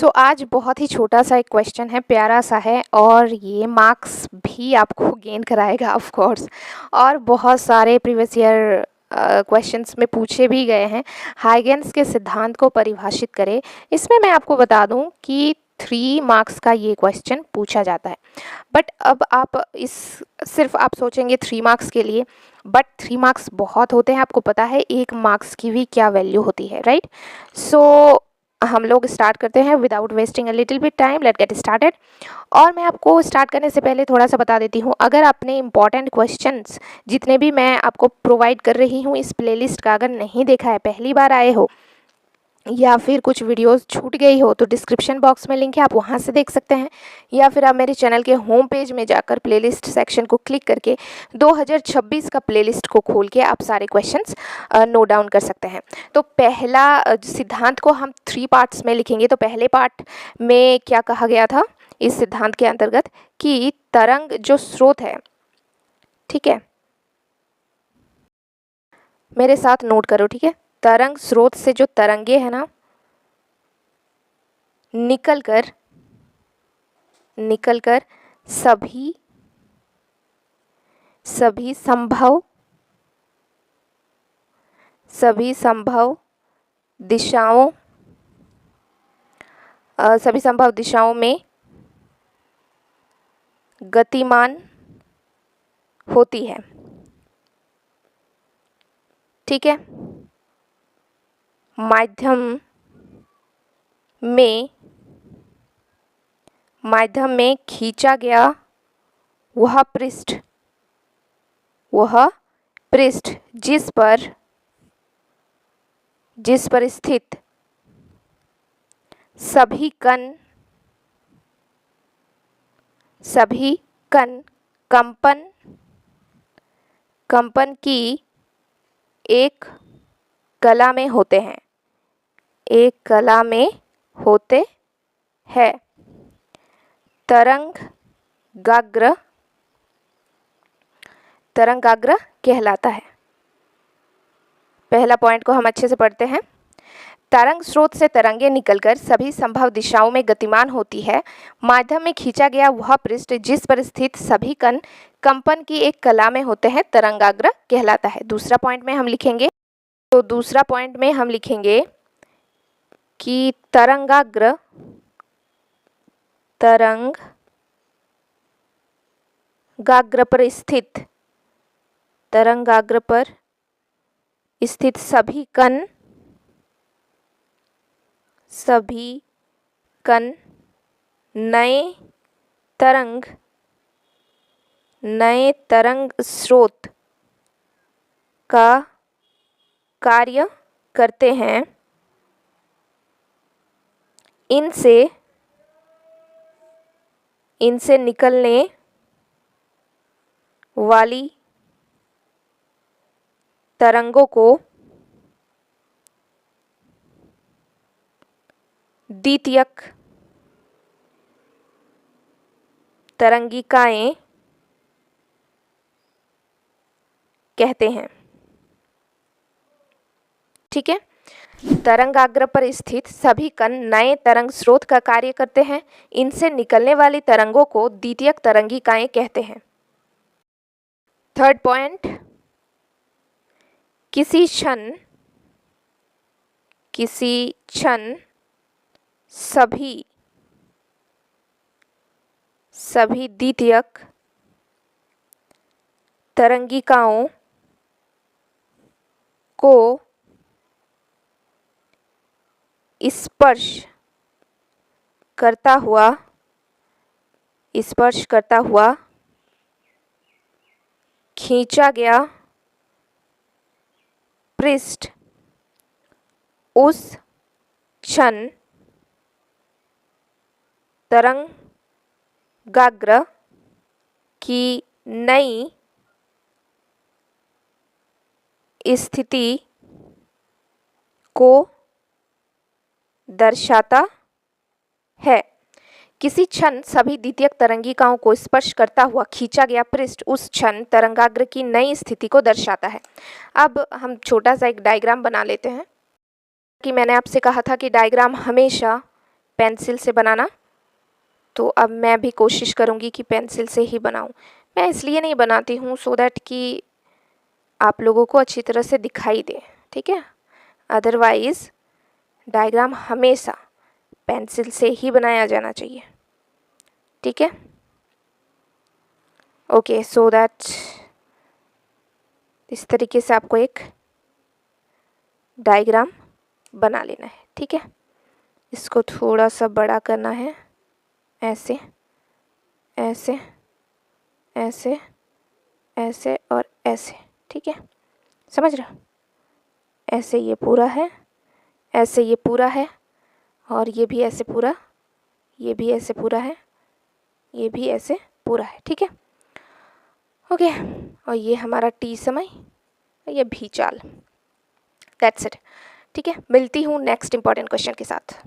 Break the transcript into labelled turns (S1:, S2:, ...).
S1: आज बहुत ही छोटा सा एक क्वेश्चन है, प्यारा सा है और ये मार्क्स भी आपको गेन कराएगा ऑफ कोर्स। और बहुत सारे प्रीवियस ईयर क्वेश्चंस में पूछे भी गए हैं। हाइगेन्स के सिद्धांत को परिभाषित करें। इसमें मैं आपको बता दूं कि 3 मार्क्स का ये क्वेश्चन पूछा जाता है। बट अब आप इस सिर्फ आप सोचेंगे 3 मार्क्स के लिए, बट 3 मार्क्स बहुत होते हैं। आपको पता है 1 मार्क्स की भी क्या वैल्यू होती है, राइट? हम लोग स्टार्ट करते हैं without wasting a little bit time. Let get started. और मैं आपको स्टार्ट करने से पहले थोड़ा सा बता देती हूँ, अगर आपने इंपॉर्टेंट क्वेश्चंस जितने भी मैं आपको प्रोवाइड कर रही हूँ इस प्लेलिस्ट का अगर नहीं देखा है, पहली बार आए हो या फिर कुछ वीडियोस छूट गई हो, तो डिस्क्रिप्शन बॉक्स में लिंक है, आप वहाँ से देख सकते हैं। या फिर आप मेरे चैनल के होम पेज में जाकर प्लेलिस्ट सेक्शन को क्लिक करके 2026 का प्लेलिस्ट को खोल के आप सारे क्वेश्चंस नोट डाउन कर सकते हैं। तो पहला सिद्धांत को हम 3 पार्ट्स में लिखेंगे। तो पहले पार्ट में क्या कहा गया था इस सिद्धांत के अंतर्गत कि तरंग जो स्रोत है, ठीक है, मेरे साथ नोट करो, ठीक है। तरंग स्रोत से जो तरंगे है ना, निकलकर सभी संभव दिशाओं में गतिमान होती है, ठीक है। माध्यम में खींचा गया वह पृष्ठ जिस पर स्थित सभी कण कंपन की एक कला में होते हैं। तरंगाग्र कहलाता है। पहला पॉइंट को हम अच्छे से पढ़ते हैं। तरंग स्रोत से तरंगे निकलकर सभी संभव दिशाओं में गतिमान होती है। माध्यम में खींचा गया वह पृष्ठ जिस पर स्थित सभी कण कंपन की एक कला में होते हैं, तरंगाग्र कहलाता है। दूसरा पॉइंट में हम लिखेंगे, कि तरंगाग्र पर स्थित सभी कण नए तरंग स्रोत का कार्य करते हैं। इनसे निकलने वाली तरंगों को द्वितीयक तरंगिकाएं कहते हैं, ठीक है। तरंगाग्र पर स्थित सभी कण नए तरंग स्रोत का कार्य करते हैं। इनसे निकलने वाली तरंगों को द्वितीयक तरंगिकाएं कहते हैं। थर्ड पॉइंट, किसी क्षण सभी द्वितीयक तरंगिकाओं को स्पर्श करता हुआ खींचा गया पृष्ठ उस क्षण तरंगाग्र की नई स्थिति को दर्शाता है। किसी क्षण सभी द्वितीयक तरंगिकाओं को स्पर्श करता हुआ खींचा गया पृष्ठ उस क्षण तरंगाग्र की नई स्थिति को दर्शाता है। अब हम छोटा सा एक डायग्राम बना लेते हैं कि मैंने आपसे कहा था कि डायग्राम हमेशा पेंसिल से बनाना, तो अब मैं भी कोशिश करूँगी कि पेंसिल से ही बनाऊँ। मैं इसलिए नहीं बनाती हूँ सो दैट कि आप लोगों को अच्छी तरह से दिखाई दे, ठीक है। अदरवाइज़ डायग्राम हमेशा पेंसिल से ही बनाया जाना चाहिए, ठीक है। ओके, सो दैट इस तरीके से आपको एक डायग्राम बना लेना है, ठीक है। इसको थोड़ा सा बड़ा करना है, ऐसे ऐसे ऐसे ऐसे और ऐसे, ठीक है, समझ रहे हो। ऐसे ये पूरा है, ऐसे ये पूरा है, और ये भी ऐसे पूरा, ये भी ऐसे पूरा है, ये भी ऐसे पूरा है, ठीक है। ओके, और ये हमारा टी समय, ये भी चाल। दैट्स इट, ठीक है। मिलती हूँ नेक्स्ट इंपॉर्टेंट क्वेश्चन के साथ।